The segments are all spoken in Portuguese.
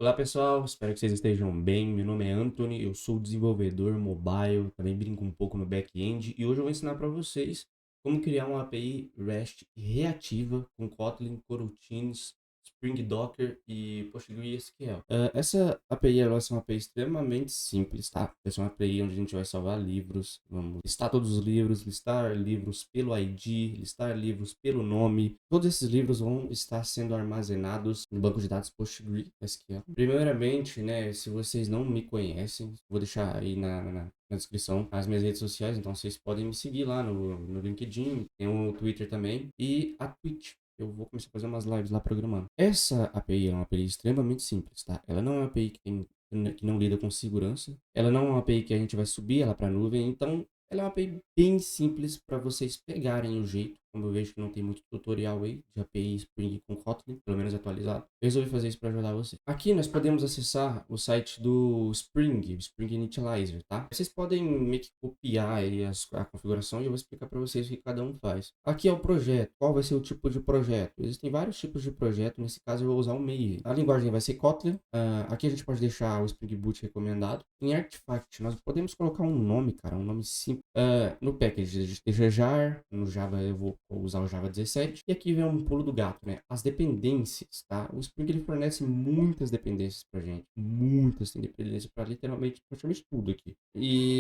Olá pessoal, espero que vocês estejam bem. Meu nome é Anthony, eu sou desenvolvedor mobile, também brinco um pouco no back-end e hoje eu vou ensinar para vocês como criar uma API REST reativa com Kotlin, Coroutines, Spring Docker e PostgreSQL. Essa API ela vai ser uma API extremamente simples, tá? Vai ser uma API onde a gente vai salvar livros, vamos listar todos os livros, listar livros pelo ID, listar livros pelo nome. Todos esses livros vão estar sendo armazenados no banco de dados PostgreSQL. Primeiramente, né, se vocês não me conhecem, vou deixar aí na descrição as minhas redes sociais, então vocês podem me seguir lá no LinkedIn, tem o Twitter também e a Twitch. Eu vou começar a fazer umas lives lá programando. Essa API é uma API extremamente simples, tá? Ela não é uma API que não lida com segurança. Ela não é uma API que a gente vai subir ela para a nuvem, então ela é uma API bem simples para vocês pegarem o jeito. Como eu vejo que não tem muito tutorial aí de API Spring com Kotlin, pelo menos atualizado, eu resolvi fazer isso para ajudar você. Aqui nós podemos acessar o site do Spring Initializer, tá? Vocês podem meio que copiar aí a configuração e eu vou explicar para vocês o que cada um faz. Aqui é o projeto. Qual vai ser o tipo de projeto? Existem vários tipos de projeto. Nesse caso eu vou usar o Maven. A linguagem vai ser Kotlin. Aqui a gente pode deixar o Spring Boot recomendado. Em Artifact nós podemos colocar um nome, cara, um nome simples. No package a gente deixa jar. No Java eu vou usar o Java 17. E aqui vem um pulo do gato, né? As dependências, tá? O Spring ele fornece muitas dependências pra gente. Muitas tem dependências para literalmente praticamente tudo aqui.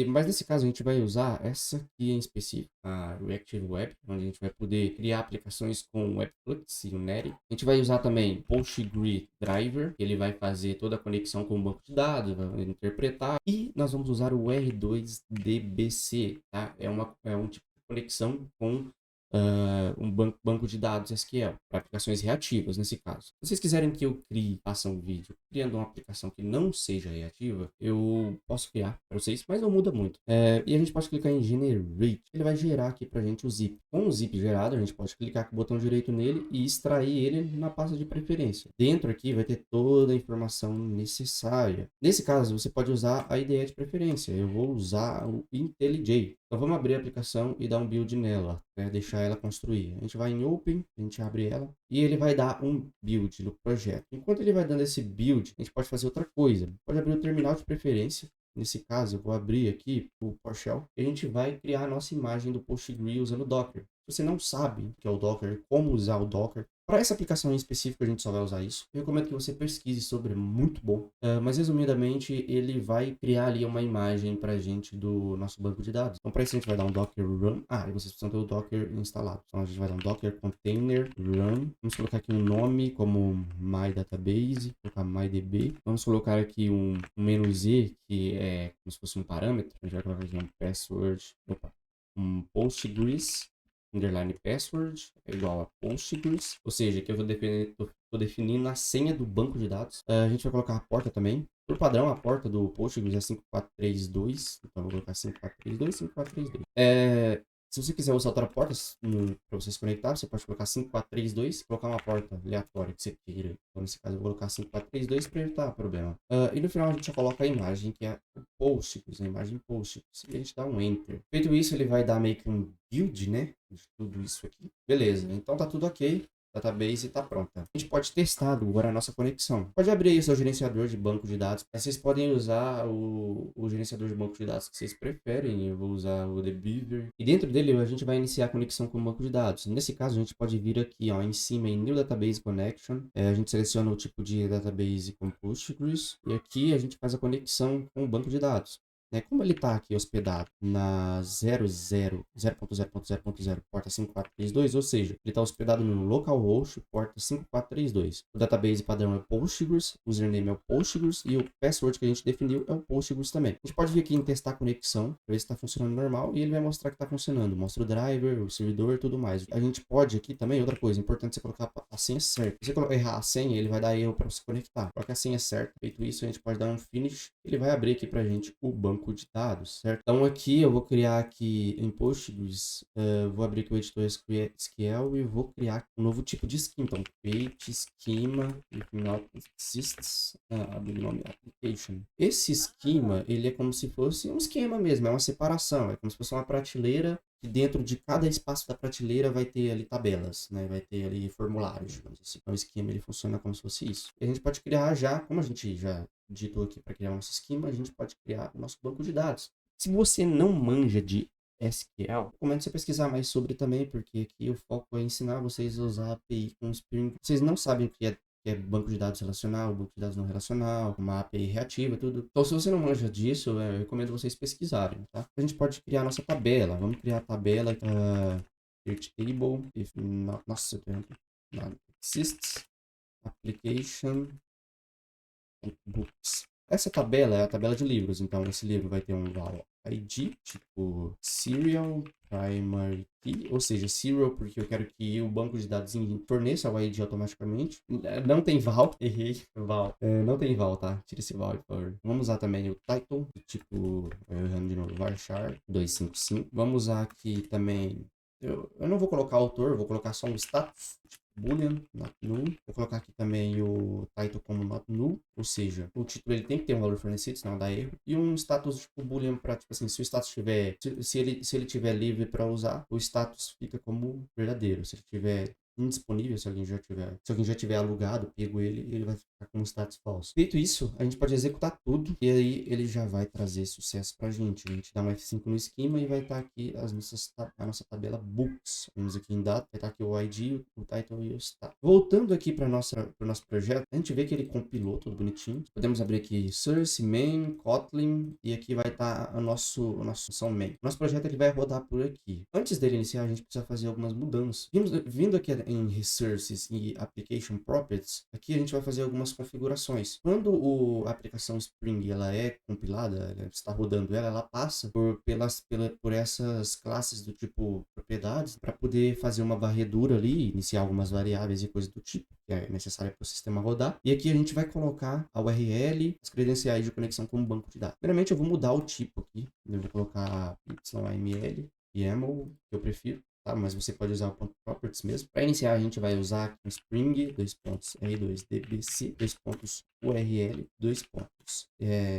Mas nesse caso a gente vai usar essa aqui em específico, a Reactive Web, onde a gente vai poder criar aplicações com Webflux e o Netty. A gente vai usar também Postgre Driver, que ele vai fazer toda a conexão com o banco de dados, vai interpretar. E nós vamos usar o R2DBC, tá? É um tipo de conexão com um banco de dados SQL para aplicações reativas, nesse caso. Se vocês quiserem que eu faça um vídeo criando uma aplicação que não seja reativa, eu posso criar para vocês, mas não muda muito. E a gente pode clicar em Generate, ele vai gerar aqui para a gente o zip. Com o zip gerado, a gente pode clicar com o botão direito nele e extrair ele na pasta de preferência. Dentro aqui vai ter toda a informação necessária. Nesse caso, você pode usar a IDE de preferência. Eu vou usar o IntelliJ. Então vamos abrir a aplicação e dar um build nela, né? Deixar ela construir. A gente vai em Open, a gente abre ela e ele vai dar um build no projeto. Enquanto ele vai dando esse build, a gente pode fazer outra coisa. Pode abrir o terminal de preferência. Nesse caso, eu vou abrir aqui o PowerShell e a gente vai criar a nossa imagem do Postgre usando o Docker. Se você não sabe o que é o Docker, como usar o Docker, para essa aplicação em específico, a gente só vai usar isso. Eu recomendo que você pesquise sobre, é muito bom. Mas resumidamente, ele vai criar ali uma imagem para a gente do nosso banco de dados. Então, para isso, a gente vai dar um Docker Run. E vocês precisam ter o Docker instalado. Então, a gente vai dar um Docker Container Run. Vamos colocar aqui um nome como My Database, colocar MyDB. Vamos colocar aqui um "-z", que é como se fosse um parâmetro. A gente vai colocar aqui um password, um Postgres underline password é igual a Postgres, ou seja, que eu tô definindo a senha do banco de dados. A gente vai colocar a porta também. Por padrão, a porta do Postgres é 5432, então eu vou colocar 5432, 5432. Se você quiser usar outra porta para você se conectar, você pode colocar 5432 e colocar uma porta aleatória que você queira. Então, nesse caso, eu vou colocar 5432 para evitar problema. E no final, a gente já coloca a imagem, que é o Postgres, a imagem Postgres. E a gente dá um Enter. Feito isso, ele vai dar meio que um build, né? De tudo isso aqui. Beleza, então tá tudo ok. Database está pronta. A gente pode testar agora a nossa conexão. Pode abrir aí o seu gerenciador de banco de dados. Vocês podem usar o gerenciador de banco de dados que vocês preferem. Eu vou usar o TheBeaver. E dentro dele a gente vai iniciar a conexão com o banco de dados. Nesse caso a gente pode vir aqui ó, em cima em New Database Connection. A gente seleciona o tipo de database com Postgres. E aqui a gente faz a conexão com o banco de dados. Como ele está aqui hospedado na 0.0.0.0, porta 5432, ou seja, ele está hospedado no localhost, porta 5432. O database padrão é Postgres, o username é o Postgres e o password que a gente definiu é o Postgres também. A gente pode vir aqui em testar a conexão, para ver se está funcionando normal, e ele vai mostrar que está funcionando. Mostra o driver, o servidor e tudo mais. A gente pode aqui também, outra coisa, importante você colocar a senha certa. Se você errar a senha, ele vai dar erro para você conectar. Coloque a senha certa. Feito isso, a gente pode dar um finish. Ele vai abrir aqui para a gente o banco de dados, certo? Então aqui eu vou criar aqui em Postgres, vou abrir aqui o editor SQL e vou criar um novo tipo de schema. Então create schema if not exists, abrir o nome application. Esse schema, ele é como se fosse um esquema mesmo, é uma separação, é como se fosse uma prateleira que dentro de cada espaço da prateleira vai ter ali tabelas, né? Vai ter ali formulários, digamos assim. Então o esquema ele funciona como se fosse isso. E a gente pode criar já, como a gente já digitou aqui para criar nosso esquema, a gente pode criar o nosso banco de dados. Se você não manja de SQL, recomendo você pesquisar mais sobre também, porque aqui o foco é ensinar vocês a usar a API com Spring. Vocês não sabem o que é banco de dados relacional, banco de dados não relacional, uma API reativa, tudo. Então, se você não manja disso, eu recomendo vocês pesquisarem, tá? A gente pode criar nossa tabela. Vamos criar a tabela search table, if not, nossa, not exists, application, books. Essa tabela é a tabela de livros, então esse livro vai ter um ID, tipo serial primary key, ou seja, serial porque eu quero que o banco de dados forneça o ID automaticamente. Não tem val, errei, val. Não tem val, tá? Tira esse val, por favor. Vamos usar também o title, tipo, errando de novo, varchar 255. Vamos usar aqui também, eu não vou colocar autor, vou colocar só um status, Boolean, not null. Vou colocar aqui também o title como not null, ou seja, o título ele tem que ter um valor fornecido, senão dá erro. E um status tipo Boolean para, tipo assim, se o status tiver, se ele tiver livre para usar, o status fica como verdadeiro. Se ele tiver indisponível, se alguém já tiver alugado, pego ele vai ficar com status falso. Feito isso, a gente pode executar tudo e aí ele já vai trazer sucesso pra gente. A gente dá um F5 no esquema e vai estar aqui a nossa tabela books. Vamos aqui em data, vai estar aqui o ID, o title e o status. Voltando aqui para o nosso projeto, a gente vê que ele compilou tudo bonitinho. Podemos abrir aqui source, main, Kotlin e aqui vai estar a nossa função main. Nosso projeto ele vai rodar por aqui. Antes dele iniciar, a gente precisa fazer algumas mudanças. Vindo aqui em Resources e Application Properties, aqui a gente vai fazer algumas configurações. Quando a aplicação Spring ela é compilada, ela está rodando ela passa por essas classes do tipo propriedades para poder fazer uma varredura ali, iniciar algumas variáveis e coisas do tipo que é necessária para o sistema rodar. E aqui a gente vai colocar a URL, as credenciais de conexão como banco de dados. Primeiramente eu vou mudar o tipo aqui, eu vou colocar YAML, YAML, que eu prefiro. Tá? Mas você pode usar o ponto properties mesmo. Para iniciar, a gente vai usar aqui um Spring, r2dbc, URL,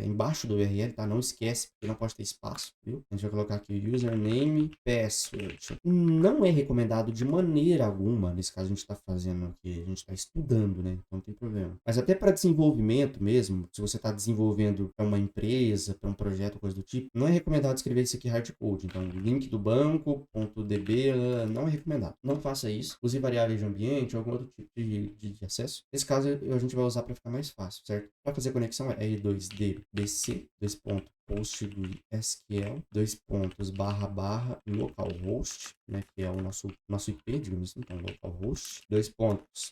embaixo do URL, tá? Não esquece, porque não pode ter espaço, viu? A gente vai colocar aqui o username, password. Não é recomendado de maneira alguma, nesse caso a gente está fazendo aqui, a gente está estudando, né? Então não tem problema. Mas até para desenvolvimento mesmo, se você está desenvolvendo para uma empresa, para um projeto, coisa do tipo, não é recomendado escrever isso aqui hardcode. Então, link do banco, .db, não é recomendado. Não faça isso. Use variáveis de ambiente ou algum outro tipo de acesso. Nesse caso, a gente vai usar para ficar mais fácil, certo? Para fazer a conexão é r2dbc, PostgreSQL, localhost, né, que é o nosso IP, digamos assim, então localhost,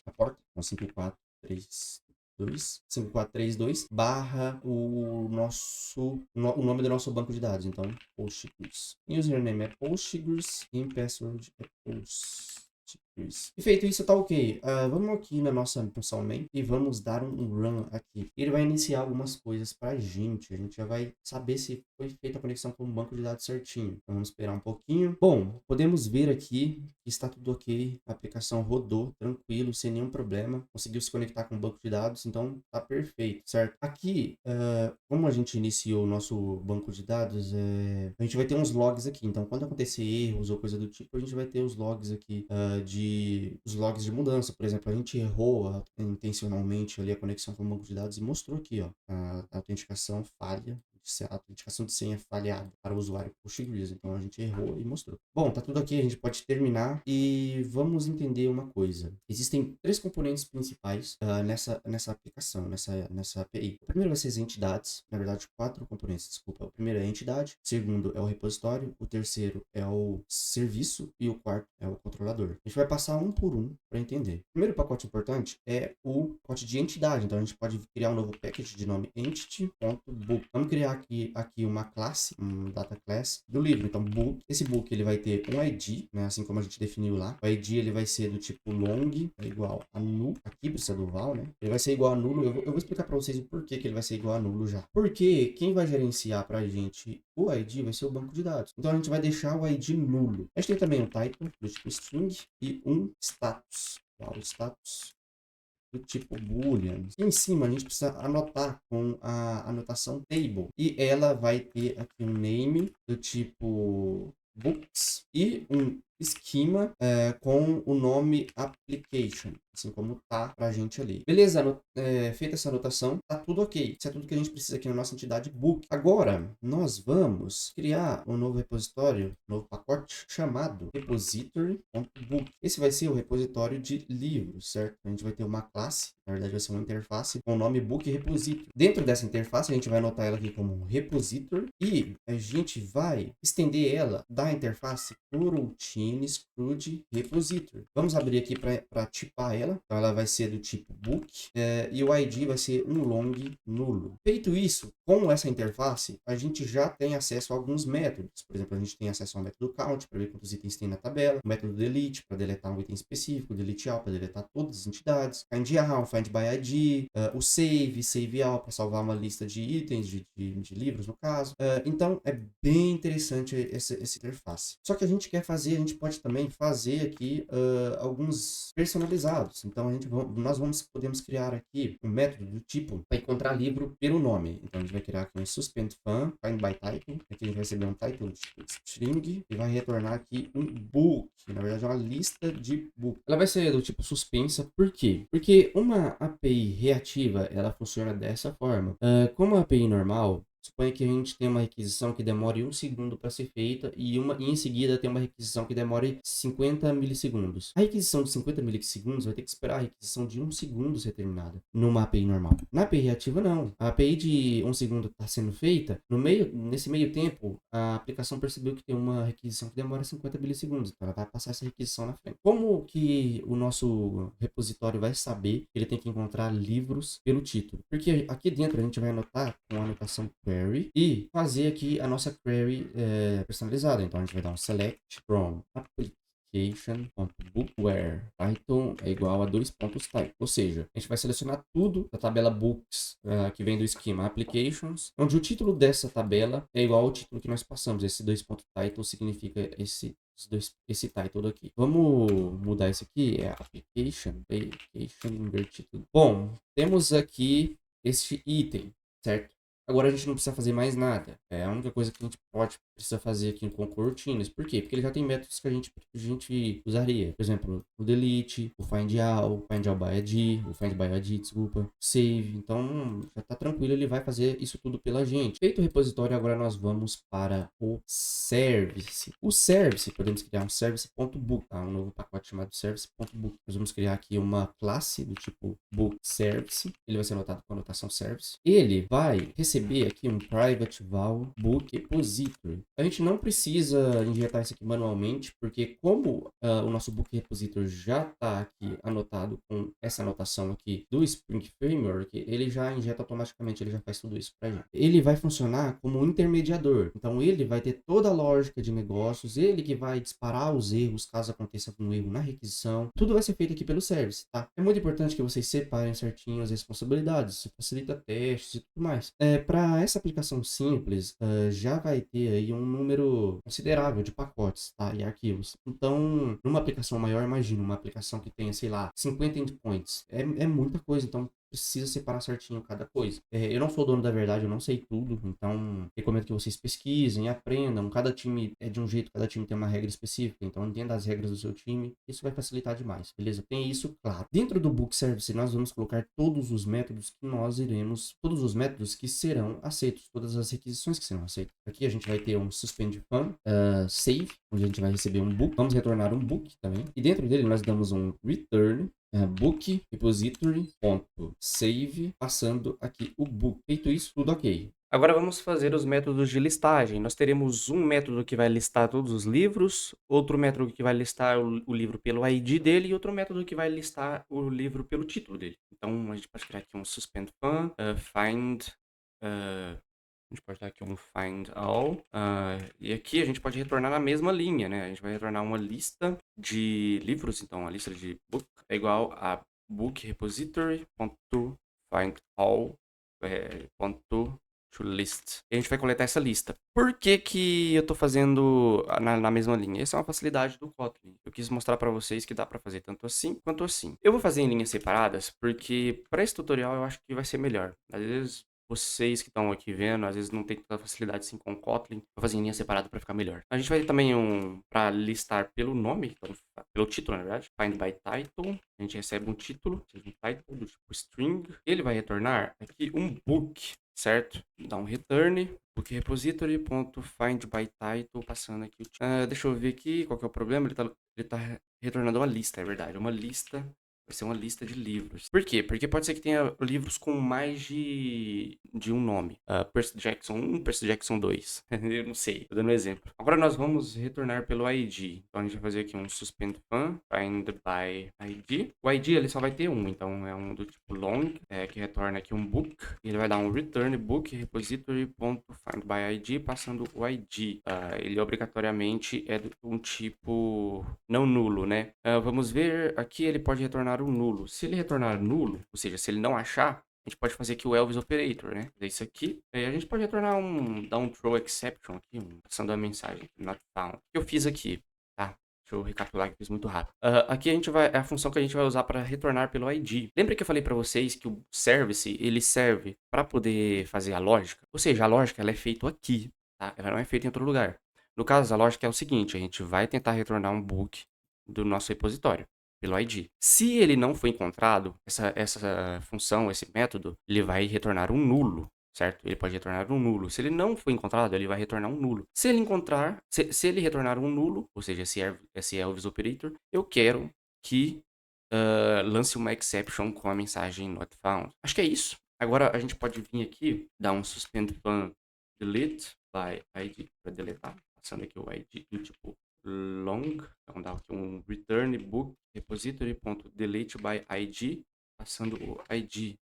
a porta, então 5432 barra o nome do nosso banco de dados, então Postgres. Username é Postgres e password é Postgres. E feito isso, tá ok. Vamos aqui na nossa função main e vamos dar um run aqui. Ele vai iniciar algumas coisas pra gente. A gente já vai saber se foi feita a conexão com o banco de dados certinho. Então vamos esperar um pouquinho. Bom, podemos ver aqui que está tudo ok. A aplicação rodou tranquilo, sem nenhum problema. Conseguiu se conectar com o banco de dados, então tá perfeito, certo? Aqui, como a gente iniciou o nosso banco de dados, a gente vai ter uns logs aqui. Então, quando acontecer erros ou coisa do tipo, a gente vai ter os logs aqui os logs de mudança. Por exemplo, a gente errou intencionalmente ali a conexão com o banco de dados e mostrou aqui, ó, a autenticação falha, a autenticação de senha falhada para o usuário Postgres. Então a gente errou e mostrou. Bom, tá tudo aqui, a gente pode terminar e vamos entender uma coisa. Existem três componentes principais nessa aplicação, nessa API. O primeiro vai ser as entidades, na verdade quatro componentes, desculpa. O primeiro é a entidade, o segundo é o repositório, o terceiro é o serviço e o quarto é o controlador. A gente vai passar um por um para entender. O primeiro pacote importante é o pacote de entidade. Então a gente pode criar um novo package de nome entity.book. Vamos criar aqui uma classe, um data class do livro. Então book, esse book ele vai ter um ID, né, assim como a gente definiu lá. O ID ele vai ser do tipo long, é igual a null. Aqui precisa do val, né? Ele vai ser igual a nulo. Eu vou explicar para vocês o porquê que ele vai ser igual a nulo já. Porque quem vai gerenciar pra gente o ID vai ser o banco de dados. Então a gente vai deixar o ID nulo. A gente tem também um title do tipo string e um status. O status do tipo boolean. E em cima a gente precisa anotar com a anotação table. E ela vai ter aqui um name do tipo books e um esquema com o nome application, assim como tá pra gente ali. Beleza, feita essa anotação, tá tudo ok. Isso é tudo que a gente precisa aqui na nossa entidade book. Agora, nós vamos criar um novo repositório, um novo pacote chamado repository.book. Esse vai ser o repositório de livros, certo? A gente vai ter uma classe, na verdade vai ser uma interface com o nome book repository. Dentro dessa interface, a gente vai anotar ela aqui como um repository e a gente vai estender ela da interface coroutine exclude repository. Vamos abrir aqui para tipar ela. Então, ela vai ser do tipo book e o ID vai ser um long nulo. Feito isso, com essa interface, a gente já tem acesso a alguns métodos. Por exemplo, a gente tem acesso ao método count para ver quantos itens tem na tabela, o método delete para deletar um item específico, delete all para deletar todas as entidades, find all, find by ID, o save all para salvar uma lista de itens, de livros no caso. Então, é bem interessante essa interface. Só que a gente pode também fazer aqui alguns personalizados. Então, podemos criar aqui um método do tipo para encontrar livro pelo nome. Então, a gente vai criar aqui um suspend fan, find by title. Aqui a gente vai receber um title string e vai retornar aqui um book. Na verdade, é uma lista de book. Ela vai ser do tipo suspensa. Por quê? Porque uma API reativa, ela funciona dessa forma. Como a API normal, suponha que a gente tem uma requisição que demore 1 segundo para ser feita e em seguida tem uma requisição que demore 50 milissegundos. A requisição de 50 milissegundos vai ter que esperar a requisição de 1 segundo ser terminada numa API normal. Na API reativa, não. A API de 1 segundo está sendo feita, nesse meio tempo, a aplicação percebeu que tem uma requisição que demora 50 milissegundos, então ela vai passar essa requisição na frente. Como que o nosso repositório vai saber que ele tem que encontrar livros pelo título? Porque aqui dentro a gente vai anotar com a anotação query e fazer aqui a nossa query personalizada. Então a gente vai dar um select from application.book where title é igual a 2 pontos type. Ou seja, a gente vai selecionar tudo da tabela books que vem do esquema applications, onde o título dessa tabela é igual ao título que nós passamos. Esse 2 ponto title significa esse title aqui. Vamos mudar isso aqui, é application invertido. Bom, temos aqui este item, certo? Agora a gente não precisa fazer mais nada. É a única coisa que a gente precisa fazer aqui com coroutines. Por quê? Porque ele já tem métodos que a gente usaria. Por exemplo, o delete, o find all by ID, o find by ID, desculpa, o save. Então, já tá tranquilo, ele vai fazer isso tudo pela gente. Feito o repositório, agora nós vamos para o service. O service, podemos criar um service.book, tá? Um novo pacote chamado service.book. Nós vamos criar aqui uma classe do tipo book service. Ele vai ser anotado com a anotação service. Ele vai receber aqui um private val book repository. A gente não precisa injetar isso aqui manualmente, porque como o nosso book repository já está aqui anotado com essa anotação aqui do Spring Framework, ele já injeta automaticamente, ele já faz tudo isso para gente. Ele vai funcionar como um intermediador, então ele vai ter toda a lógica de negócios, ele que vai disparar os erros caso aconteça um erro na requisição. Tudo vai ser feito aqui pelo service, tá? É muito importante que vocês separem certinho as responsabilidades, isso facilita testes e tudo mais. Para essa aplicação simples, já vai ter aí um número considerável de pacotes, tá? E arquivos. Então, numa aplicação maior, imagina uma aplicação que tenha, sei lá, 50 endpoints. É muita coisa, então precisa separar certinho cada coisa. Eu não sou dono da verdade, eu não sei tudo, então recomendo que vocês pesquisem, aprendam. Cada time é de um jeito, cada time tem uma regra específica, então entenda as regras do seu time, isso vai facilitar demais, beleza? Tem isso, claro. Dentro do book service, nós vamos colocar todos os métodos que serão aceitos, todas as requisições que serão aceitas. Aqui a gente vai ter um suspend fan, save, onde a gente vai receber um book, vamos retornar um book também, e dentro dele nós damos um return book repository.save, passando aqui o book. Feito isso, tudo ok. Agora vamos fazer os métodos de listagem. Nós teremos um método que vai listar todos os livros, outro método que vai listar o livro pelo ID dele e outro método que vai listar o livro pelo título dele. Então a gente pode criar aqui um suspend fan, find, a gente pode dar aqui um find all, e aqui a gente pode retornar na mesma linha, né? A gente vai retornar uma lista de livros, então a lista de book é igual a book repository.find all ponto to list. E a gente vai coletar essa lista. Por que que eu tô fazendo na mesma linha? Essa é uma facilidade do Kotlin. Eu quis mostrar para vocês que dá para fazer tanto assim quanto assim. Eu vou fazer em linhas separadas porque para esse tutorial eu acho que vai ser melhor. Às vezes vocês que estão aqui vendo, às vezes não tem tanta facilidade assim com o Kotlin, vou fazer em linha separada para ficar melhor. A gente vai ter também para listar pelo nome, então, pelo título, na verdade, find by title. A gente recebe um título, seja um title do tipo string. Ele vai retornar aqui um book, certo? Dá um return, book repository.find by title, passando aqui. Deixa eu ver aqui qual que é o problema. Ele tá retornando uma lista, é verdade, uma lista. Vai ser uma lista de livros. Por quê? Porque pode ser que tenha livros com mais de um nome. Percy Jackson 1, Percy Jackson 2. Eu não sei, tô dando um exemplo. Agora nós vamos retornar pelo ID. Então a gente vai fazer aqui um suspend fun, find by ID. O ID ele só vai ter um, então é um do tipo long, que retorna aqui um book. E ele vai dar um return book repository.find by ID, passando o ID. Ele obrigatoriamente é de um tipo não nulo, né? Vamos ver, aqui ele pode retornar um nulo. Se ele retornar nulo, ou seja, se ele não achar, a gente pode fazer aqui o else operator, né? Fazer isso aqui. Aí a gente pode retornar dar um throw exception aqui, passando a mensagem not found. O que eu fiz aqui, tá? Deixa eu recapitular que eu fiz muito rápido. Aqui é a função que a gente vai usar para retornar pelo ID. Lembra que eu falei para vocês que o service, ele serve para poder fazer a lógica? Ou seja, a lógica ela é feita aqui, tá? Ela não é feita em outro lugar. No caso, a lógica é o seguinte, a gente vai tentar retornar um book do nosso repositório pelo ID. Se ele não for encontrado, essa função, esse método, ele vai retornar um nulo, certo? Ele pode retornar um nulo. Se ele não for encontrado, ele vai retornar um nulo. Se ele encontrar, se ele retornar um nulo, ou seja, esse else operator, eu quero que lance uma exception com a mensagem not found. Acho que é isso. Agora a gente pode vir aqui, dar um suspend fun delete by ID para deletar, passando aqui o ID do tipo long, então dá aqui um return book repository.delete by ID, passando o ID.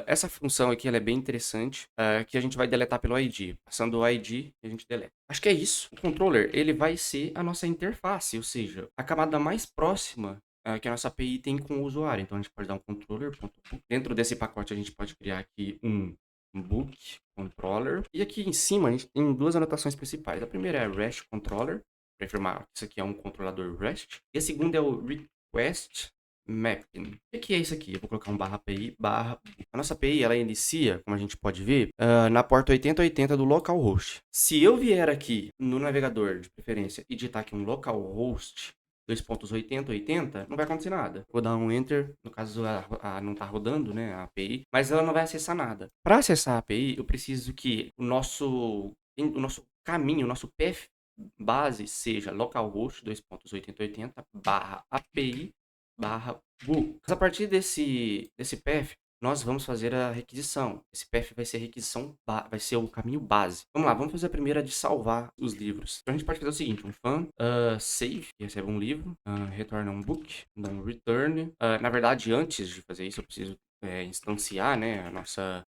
Essa função aqui ela é bem interessante, que a gente vai deletar pelo ID. Passando o ID, a gente deleta. Acho que é isso. O controller ele vai ser a nossa interface, ou seja, a camada mais próxima que a nossa API tem com o usuário. Então a gente pode dar um controller.book. Dentro desse pacote a gente pode criar aqui um book controller. E aqui em cima a gente tem duas anotações principais. A primeira é REST controller, para informar que isso aqui é um controlador REST. E a segunda é o request mapping. O que é isso aqui? Eu vou colocar um barra API barra. A nossa API ela inicia, como a gente pode ver, na porta 8080 do localhost. Se eu vier aqui no navegador de preferência e digitar aqui um localhost 2.8080, não vai acontecer nada. Vou dar um enter, no caso não está rodando, né, a API, mas ela não vai acessar nada. Para acessar a API, eu preciso que o nosso caminho, o nosso path base seja localhost 2.8080 barra API barra book. A partir desse path, nós vamos fazer a requisição. Esse path vai ser a requisição, vai ser o caminho base. Vamos lá, vamos fazer a primeira de salvar os livros. Então a gente pode fazer o seguinte, um fun save, que recebe um livro, retorna um book, dá um return. Na verdade, antes de fazer isso, eu preciso instanciar, né,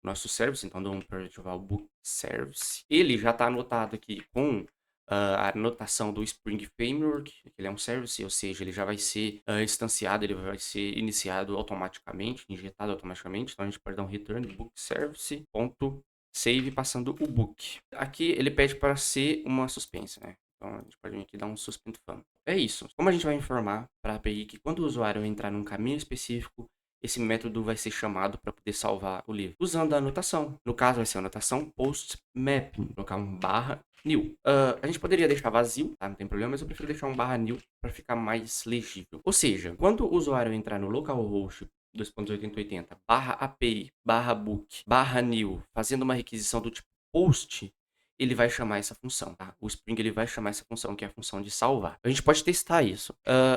nosso service. Então dou um ativar o book service. Ele já está anotado aqui com a anotação do Spring Framework, ele é um service, ou seja, ele já vai ser instanciado, ele vai ser iniciado automaticamente, injetado automaticamente. Então a gente pode dar um return book service ponto save passando o book. Aqui ele pede para ser uma suspense, né? Então a gente pode vir aqui dar um suspend fun. É isso. Como a gente vai informar para a API que quando o usuário entrar num caminho específico, esse método vai ser chamado para poder salvar o livro, usando a anotação. No caso, vai ser a anotação post mapping. Vou colocar um barra new. A gente poderia deixar vazio, tá? Não tem problema, mas eu prefiro deixar um barra new para ficar mais legível. Ou seja, quando o usuário entrar no localhost 2.8080 barra API barra book barra new, fazendo uma requisição do tipo post, ele vai chamar essa função, tá? O Spring ele vai chamar essa função, que é a função de salvar. A gente pode testar isso.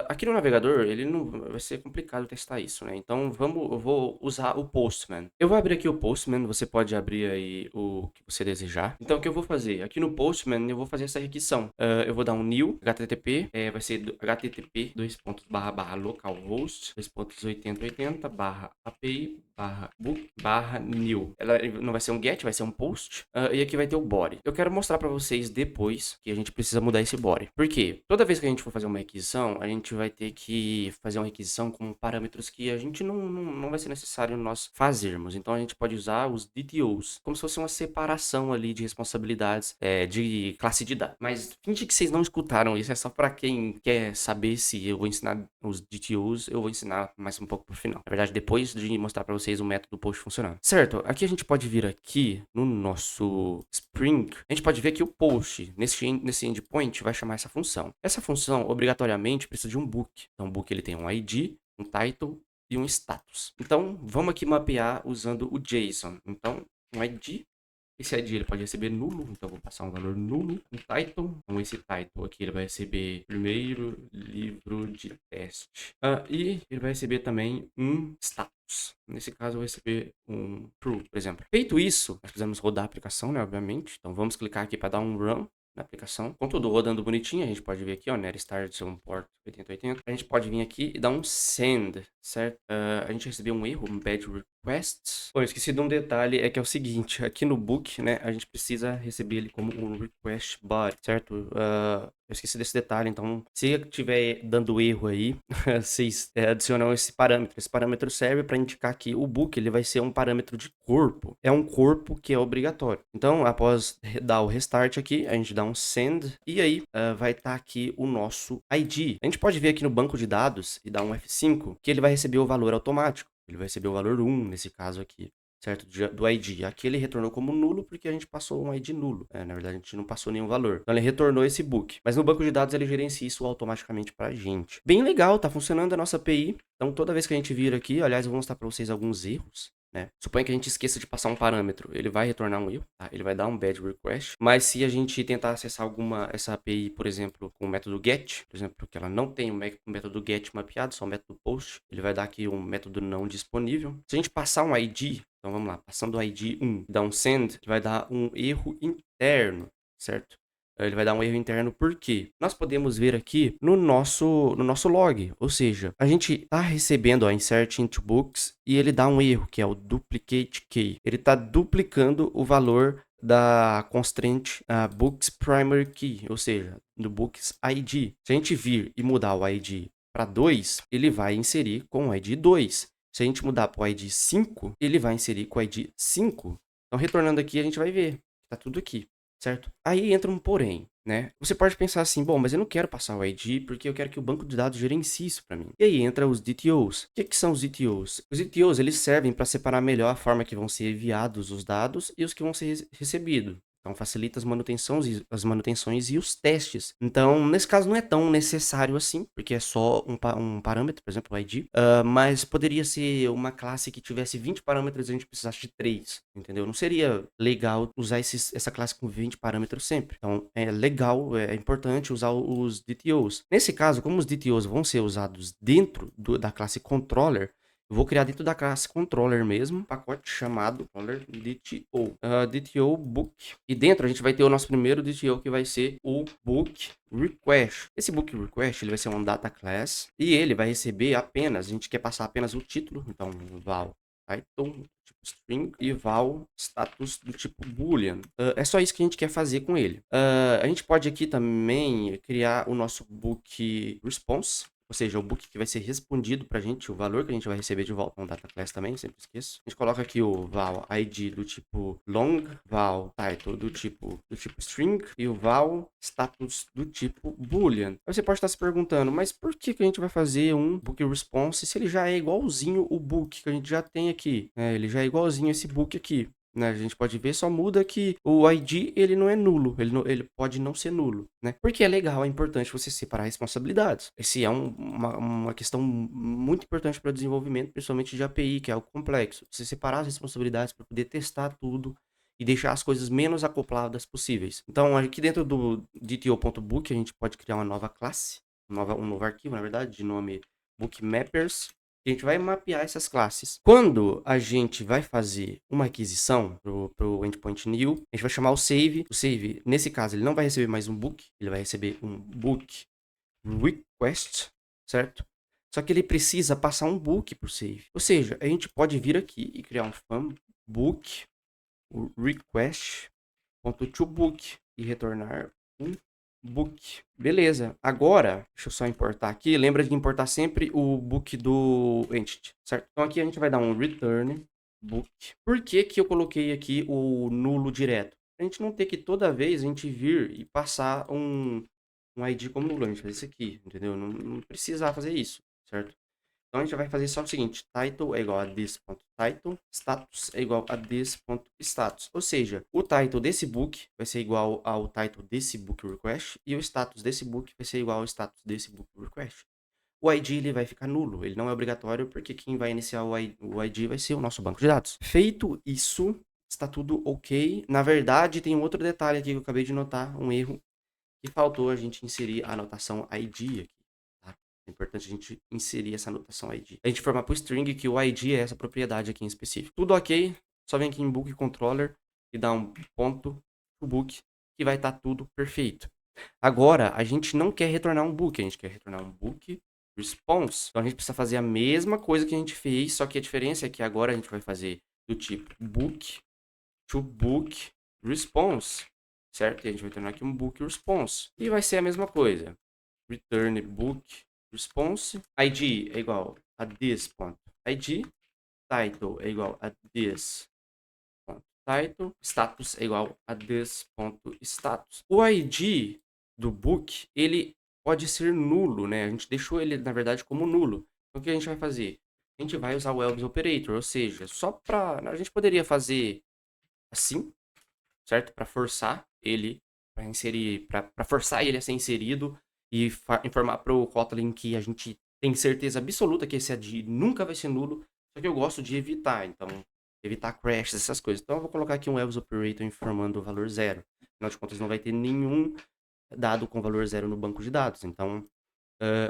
Aqui no navegador, ele não vai ser complicado testar isso, né? Então eu vou usar o Postman. Eu vou abrir aqui o Postman, você pode abrir aí o que você desejar. Então o que eu vou fazer? Aqui no Postman eu vou fazer essa requisição. Eu vou dar um new http, vai ser http localhost 2.8080 barra API barra book barra new. Ela não vai ser um get, vai ser um post. E aqui vai ter o body. Eu eu quero mostrar para vocês depois que a gente precisa mudar esse body. Por quê? Toda vez que a gente for fazer uma requisição, a gente vai ter que fazer uma requisição com parâmetros que a gente não vai ser necessário nós fazermos. Então a gente pode usar os DTOs, como se fosse uma separação ali de responsabilidades de classe de dados. Mas finge que vocês não escutaram isso, é só para quem quer saber se eu vou ensinar os DTOs, eu vou ensinar mais um pouco pro final. Na verdade, depois de mostrar para vocês o método do post funcionando. Certo, aqui a gente pode vir aqui no nosso Spring, a gente pode ver que o post, nesse endpoint, vai chamar essa função. Essa função, obrigatoriamente, precisa de um book. Então, o book ele tem um ID, um title e um status. Então, vamos aqui mapear usando o JSON. Então, um ID, esse ID ele pode receber nulo, então vou passar um valor nulo. Um title, então esse title aqui ele vai receber primeiro livro de teste. E ele vai receber também um status. Nesse caso eu vou receber um true, por exemplo. Feito isso, nós precisamos rodar a aplicação, né, obviamente. Então vamos clicar aqui para dar um run na aplicação. Com tudo rodando bonitinho, a gente pode ver aqui, ó, Netstart um port 8080. A gente pode vir aqui e dar um send, certo? A gente recebeu um erro, um bad request. Bom, eu esqueci de um detalhe, é que é o seguinte, aqui no book, né, a gente precisa receber ele como um request body, certo? Eu esqueci desse detalhe, então se estiver dando erro aí, vocês adicionam esse parâmetro. Esse parâmetro serve para indicar que o book ele vai ser um parâmetro de corpo. É um corpo que é obrigatório. Então, após dar o restart aqui, a gente dá um send e aí vai estar aqui o nosso ID. A gente pode ver aqui no banco de dados e dar um F5 que ele vai receber o valor automático. Ele vai receber o valor 1 nesse caso aqui, certo? Do ID. Aqui ele retornou como nulo porque a gente passou um ID nulo. Na verdade, a gente não passou nenhum valor. Então, ele retornou esse book. Mas no banco de dados, ele gerencia isso automaticamente pra gente. Bem legal, tá funcionando a nossa API. Então, toda vez que a gente vir aqui, aliás, eu vou mostrar pra vocês alguns erros. Né? Suponha que a gente esqueça de passar um parâmetro, ele vai retornar um erro, tá? Ele vai dar um bad request, mas se a gente tentar acessar essa API, por exemplo, com o método get, por exemplo, que ela não tem o método get mapeado, só o método post, ele vai dar aqui um método não disponível. Se a gente passar um ID, então vamos lá, passando o ID 1, dar um send, ele vai dar um erro interno, certo? Ele vai dar um erro interno porque nós podemos ver aqui no nosso log, ou seja, a gente está recebendo a insert into books e ele dá um erro que é o duplicate key. Ele está duplicando o valor da constraint books primary key, ou seja, do books ID. Se a gente vir e mudar o ID para 2, ele vai inserir com o ID 2. Se a gente mudar para o ID 5, ele vai inserir com o ID 5. Então, retornando aqui, a gente vai ver que está tudo aqui. Certo? Aí entra um porém, né? Você pode pensar assim, bom, mas eu não quero passar o ID porque eu quero que o banco de dados gerencie isso para mim. E aí entra os DTOs. O que são os DTOs? Os DTOs, eles servem para separar melhor a forma que vão ser enviados os dados e os que vão ser recebidos. Então, facilita as manutenções e os testes. Então, nesse caso, não é tão necessário assim, porque é só um parâmetro, por exemplo, o ID. Mas poderia ser uma classe que tivesse 20 parâmetros e a gente precisasse de 3, entendeu? Não seria legal usar essa classe com 20 parâmetros sempre. Então, é legal, é importante usar os DTOs. Nesse caso, como os DTOs vão ser usados dentro da classe controller, eu vou criar dentro da classe controller mesmo, um pacote chamado controller DTO, DTO book. E dentro a gente vai ter o nosso primeiro DTO, que vai ser o book request. Esse book request ele vai ser um data class e ele vai receber apenas, a gente quer passar apenas o título, então val title tipo string e val status do tipo boolean. É só isso que a gente quer fazer com ele. A gente pode aqui também criar o nosso book response. Ou seja, o book que vai ser respondido pra gente, o valor que a gente vai receber de volta no data class também, sempre esqueço. A gente coloca aqui o val ID do tipo long, val title do tipo string e o val status do tipo boolean. Aí você pode estar se perguntando, mas por que a gente vai fazer um book response se ele já é igualzinho o book que a gente já tem aqui? Ele já é igualzinho esse book aqui. Né, a gente pode ver, só muda que o ID ele não é nulo, ele pode não ser nulo, né? Porque é legal, é importante você separar responsabilidades. Esse é uma questão muito importante para o desenvolvimento, principalmente de API, que é algo complexo. Você separar as responsabilidades para poder testar tudo e deixar as coisas menos acopladas possíveis. Então, aqui dentro do DTO.book, a gente pode criar uma nova classe, um novo arquivo, na verdade, de nome bookmappers. A gente vai mapear essas classes. Quando a gente vai fazer uma aquisição para o endpoint new, a gente vai chamar o save. O save, nesse caso, ele não vai receber mais um book, ele vai receber um book request, certo? Só que ele precisa passar um book para o save. Ou seja, a gente pode vir aqui e criar um fun book request .toBook e retornar um book. Beleza. Agora, deixa eu só importar aqui. Lembra de importar sempre o book do entity, certo? Então aqui a gente vai dar um return book. Por que que eu coloquei aqui o nulo direto? A gente não ter que toda vez a gente vir e passar um ID como nulo. A gente faz isso aqui, entendeu? Não precisar fazer isso, certo? Então a gente vai fazer só o seguinte: title é igual a this.title, status é igual a this.status. Ou seja, o title desse book vai ser igual ao title desse book request e o status desse book vai ser igual ao status desse book request. O ID ele vai ficar nulo, ele não é obrigatório porque quem vai iniciar o ID vai ser o nosso banco de dados. Feito isso, está tudo ok. Na verdade, tem um outro detalhe aqui que eu acabei de notar, um erro, que faltou a gente inserir a anotação ID aqui. Tá? É importante a gente inserir essa anotação ID. A gente formar para o string que o ID é essa propriedade aqui em específico. Tudo ok, só vem aqui em book controller e dá um ponto pro book que vai estar tudo perfeito. Agora, a gente não quer retornar um book, a gente quer retornar um book response. Então a gente precisa fazer a mesma coisa que a gente fez, só que a diferença é que agora a gente vai fazer do tipo book to book response, certo? E a gente vai retornar aqui um book response. E vai ser a mesma coisa. Return book response. ID é igual a this.id. Title é igual a this.title. Status é igual a this.status. O ID do book, ele pode ser nulo, né? A gente deixou ele, na verdade, como nulo. Então, o que a gente vai fazer? A gente vai usar o else operator, ou seja, só para... A gente poderia fazer assim, certo? Para forçar ele para inserir, para forçar ele a ser inserido e informar para o Kotlin que a gente tem certeza absoluta que esse ID nunca vai ser nulo, só que eu gosto de evitar, então evitar crashes, essas coisas. Então eu vou colocar aqui um else operator informando o valor zero. Afinal de contas não vai ter nenhum dado com valor zero no banco de dados, então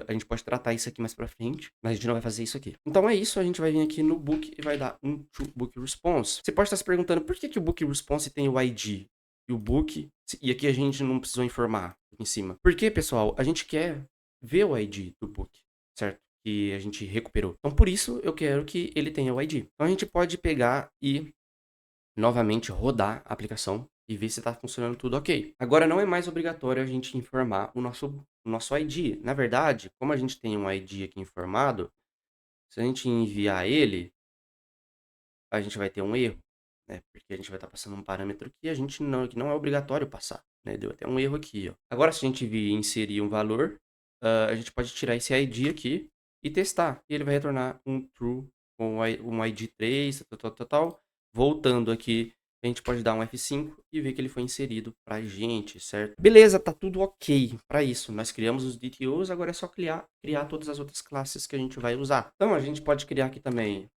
a gente pode tratar isso aqui mais pra frente, mas a gente não vai fazer isso aqui. Então é isso, a gente vai vir aqui no book e vai dar um book response. Você pode estar se perguntando por que, que o book response tem o ID e o book, e aqui a gente não precisou informar aqui em cima. Porque, pessoal, a gente quer ver o ID do book, certo? Que a gente recuperou. Então por isso eu quero que ele tenha o ID. Então a gente pode pegar e novamente rodar a aplicação e ver se está funcionando tudo ok. Agora não é mais obrigatório a gente informar o nosso ID. Na verdade, como a gente tem um ID aqui informado, se a gente enviar ele, a gente vai ter um erro, né? Porque a gente vai estar passando um parâmetro que não é obrigatório passar, né? Deu até um erro aqui, ó. Agora, se a gente vir inserir um valor, a gente pode tirar esse ID aqui e testar. E ele vai retornar um true com um ID 3, tal. Voltando aqui, a gente pode dar um F5 e ver que ele foi inserido pra gente, certo? Beleza, tá tudo ok para isso. Nós criamos os DTOs, agora é só criar todas as outras classes que a gente vai usar. Então, a gente pode criar aqui também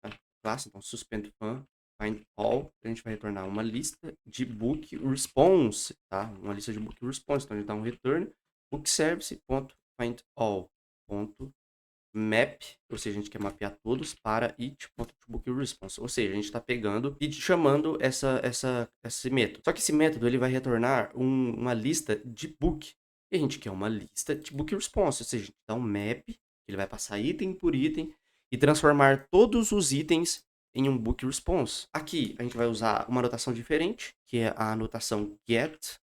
classe, então suspend fun, find all, a gente vai retornar uma lista de book response, tá? Uma lista de book response, então a gente dá um return book service.findAll.map, ou seja, a gente quer mapear todos para it.book response, ou seja, a gente está pegando e chamando esse método. Só que esse método ele vai retornar uma lista de book, e a gente quer uma lista de book response, ou seja, a gente dá um map, ele vai passar item por item e transformar todos os itens em um book response. Aqui a gente vai usar uma anotação diferente, que é a anotação get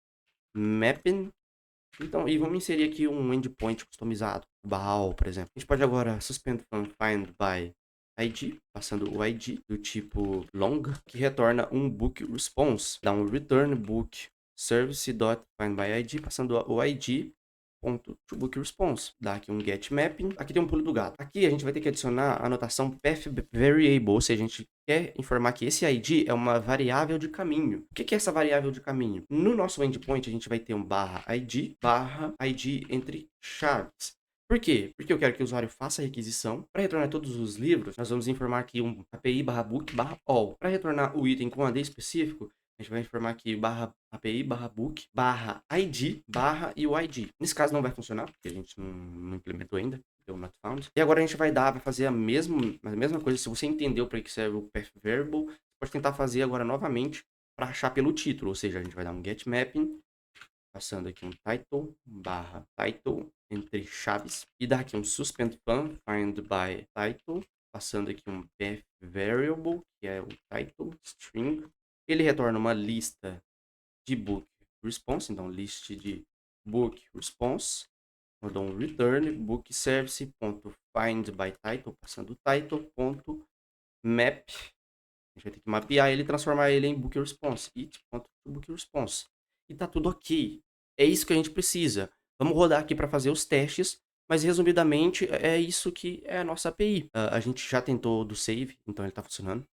mapping. Então, e vamos inserir aqui um endpoint customizado, o barra, por exemplo. A gente pode agora suspend from find by ID, passando o ID do tipo long, que retorna um book response. Dá um return book service.findById, passando o ID to book response. Dá aqui um get mapping. Aqui tem um pulo do gato. Aqui a gente vai ter que adicionar a anotação path variable, ou seja, a gente quer informar que esse ID é uma variável de caminho. O que é essa variável de caminho? No nosso endpoint a gente vai ter um barra ID entre chaves. Por quê? Porque eu quero que o usuário faça a requisição. Para retornar todos os livros, nós vamos informar aqui um API barra book barra all. Para retornar o item com AD específico, a gente vai informar aqui barra API, barra book, barra ID, barra e o ID. Nesse caso não vai funcionar, porque a gente não implementou ainda, deu not found. E agora a gente vai fazer a mesma coisa. Se você entendeu para que serve o path variable, você pode tentar fazer agora novamente para achar pelo título. Ou seja, a gente vai dar um get mapping, passando aqui um title, barra title, entre chaves, e dar aqui um suspend fun, find by title, passando aqui um path variable, que é o title, string. Ele retorna uma lista de book response, então list de book response. Eu dou um return book service.find by title, passando o title, ponto map. A gente vai ter que mapear ele e transformar ele em book response. It.book response. E tá tudo ok. É isso que a gente precisa. Vamos rodar aqui para fazer os testes, mas resumidamente é isso que é a nossa API. A gente já tentou do save, então ele tá funcionando.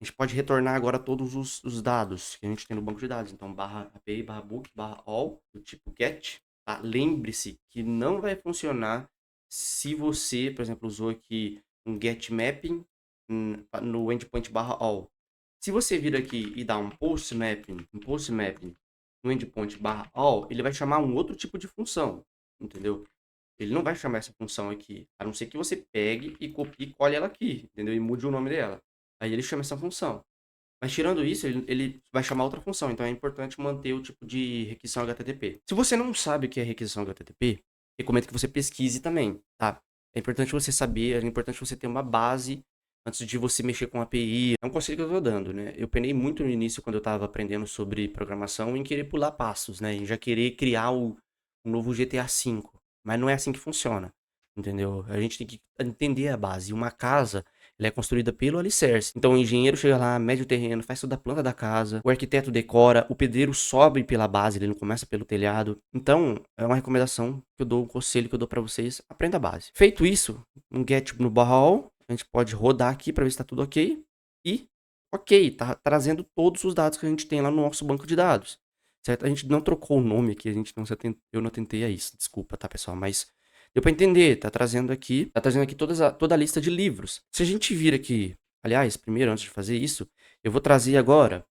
A gente pode retornar agora todos os dados que a gente tem no banco de dados. Então, barra API, barra book, barra all, do tipo get. Tá? Lembre-se que não vai funcionar se você, por exemplo, usou aqui um get mapping no endpoint barra all. Se você vir aqui e dar um post mapping no endpoint barra all, ele vai chamar um outro tipo de função, entendeu? Ele não vai chamar essa função aqui, a não ser que você pegue e copie e cole ela aqui, entendeu? E mude o nome dela. Aí ele chama essa função. Mas tirando isso, ele vai chamar outra função. Então é importante manter o tipo de requisição HTTP. Se você não sabe o que é requisição HTTP, recomendo que você pesquise também, tá? É importante você saber, é importante você ter uma base antes de você mexer com API. É um conselho que eu tô dando, né? Eu penei muito no início, quando eu tava aprendendo sobre programação, em querer pular passos, né? Em já querer criar um novo GTA V. Mas não é assim que funciona, entendeu? A gente tem que entender a base. Uma casa, ela é construída pelo alicerce. Então o engenheiro chega lá, mede o terreno, faz toda a planta da casa, o arquiteto decora, o pedreiro sobe pela base, ele não começa pelo telhado. Então, é uma recomendação que eu dou, um conselho que eu dou pra vocês, aprenda a base. Feito isso, um get no barra all, a gente pode rodar aqui pra ver se tá tudo ok. E, ok, tá trazendo todos os dados que a gente tem lá no nosso banco de dados. Certo? A gente não trocou o nome aqui, eu não tentei a isso, desculpa, tá, pessoal? Mas deu pra entender, tá trazendo aqui toda a lista de livros. Se a gente vir aqui, aliás, primeiro, antes de fazer isso, eu vou trazer agora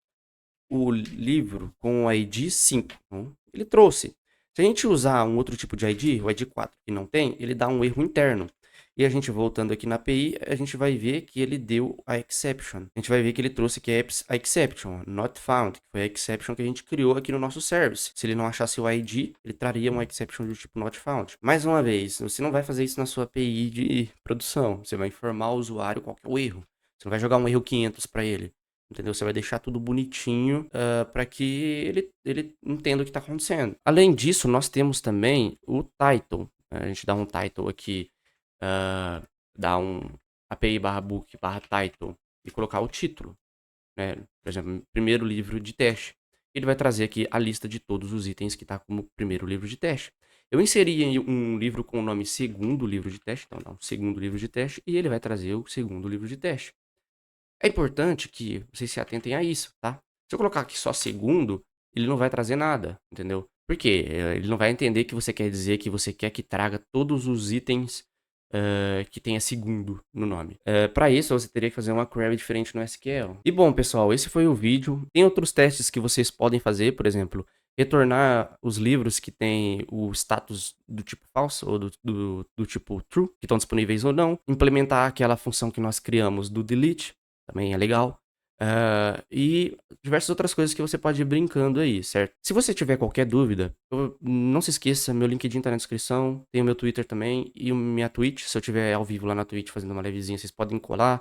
o livro com o ID 5. Então, ele trouxe. Se a gente usar um outro tipo de ID, o ID 4, que não tem, ele dá um erro interno. E a gente voltando aqui na API, a gente vai ver que ele deu a exception. A gente vai ver que ele trouxe aqui a exception, not found, que foi a exception que a gente criou aqui no nosso service. Se ele não achasse o ID, ele traria uma exception do tipo not found. Mais uma vez, você não vai fazer isso na sua API de produção. Você vai informar o usuário qual que é o erro. Você não vai jogar um erro 500 para ele. Entendeu? Você vai deixar tudo bonitinho para que ele entenda o que está acontecendo. Além disso, nós temos também o title. A gente dá um title aqui, dá um API barra book barra title e colocar o título. Né? Por exemplo, primeiro livro de teste. Ele vai trazer aqui a lista de todos os itens que está como primeiro livro de teste. Eu inseri um livro com o nome segundo livro de teste, então dá um segundo livro de teste, e ele vai trazer o segundo livro de teste. É importante que vocês se atentem a isso, tá? Se eu colocar aqui só segundo, ele não vai trazer nada, entendeu? Por quê? Ele não vai entender que você quer dizer que você quer que traga todos os itens que tenha segundo no nome. Para isso, você teria que fazer uma query diferente no SQL. E bom, pessoal, esse foi o vídeo. Tem outros testes que vocês podem fazer, por exemplo, retornar os livros que tem o status do tipo falso ou do tipo true, que estão disponíveis ou não. Implementar aquela função que nós criamos do delete, também é legal. E diversas outras coisas que você pode ir brincando aí, certo? Se você tiver qualquer dúvida, não se esqueça, meu LinkedIn tá na descrição, tem o meu Twitter também e minha Twitch. Se eu tiver ao vivo lá na Twitch fazendo uma livezinha, vocês podem colar,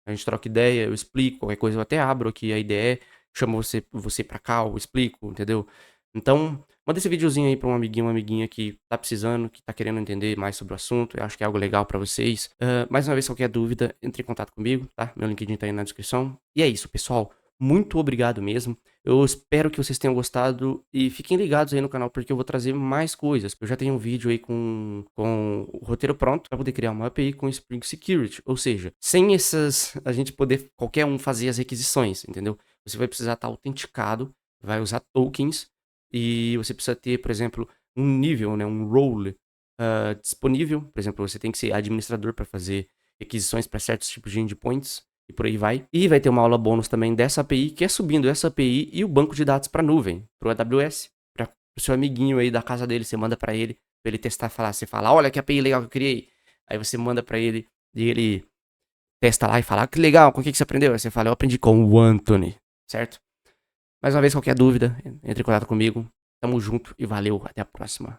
a gente troca ideia, eu explico, qualquer coisa eu até abro aqui a ideia, chamo você pra cá, eu explico, entendeu? Então, manda esse videozinho aí pra um amiguinho, uma amiguinha que tá precisando, que tá querendo entender mais sobre o assunto. Eu acho que é algo legal pra vocês. Mais uma vez, qualquer dúvida, entre em contato comigo, tá? Meu LinkedIn tá aí na descrição. E é isso, pessoal. Muito obrigado mesmo. Eu espero que vocês tenham gostado e fiquem ligados aí no canal, porque eu vou trazer mais coisas. Eu já tenho um vídeo aí com o roteiro pronto para poder criar uma API com Spring Security. Ou seja, sem a gente poder qualquer um fazer as requisições, entendeu? Você vai precisar estar autenticado, vai usar tokens e você precisa ter, por exemplo, um nível, né, um role disponível. Por exemplo, você tem que ser administrador para fazer requisições para certos tipos de endpoints e por aí vai. E vai ter uma aula bônus também dessa API, que é subindo essa API e o banco de dados para nuvem, para o AWS, para o seu amiguinho aí da casa dele. Você manda para ele testar e falar. Você fala, olha que API legal que eu criei. Aí você manda para ele e ele testa lá e fala, que legal, com o que você aprendeu? Aí você fala, eu aprendi com o Anthony, certo? Mais uma vez, qualquer dúvida, entre em contato comigo. Tamo junto e valeu, até a próxima.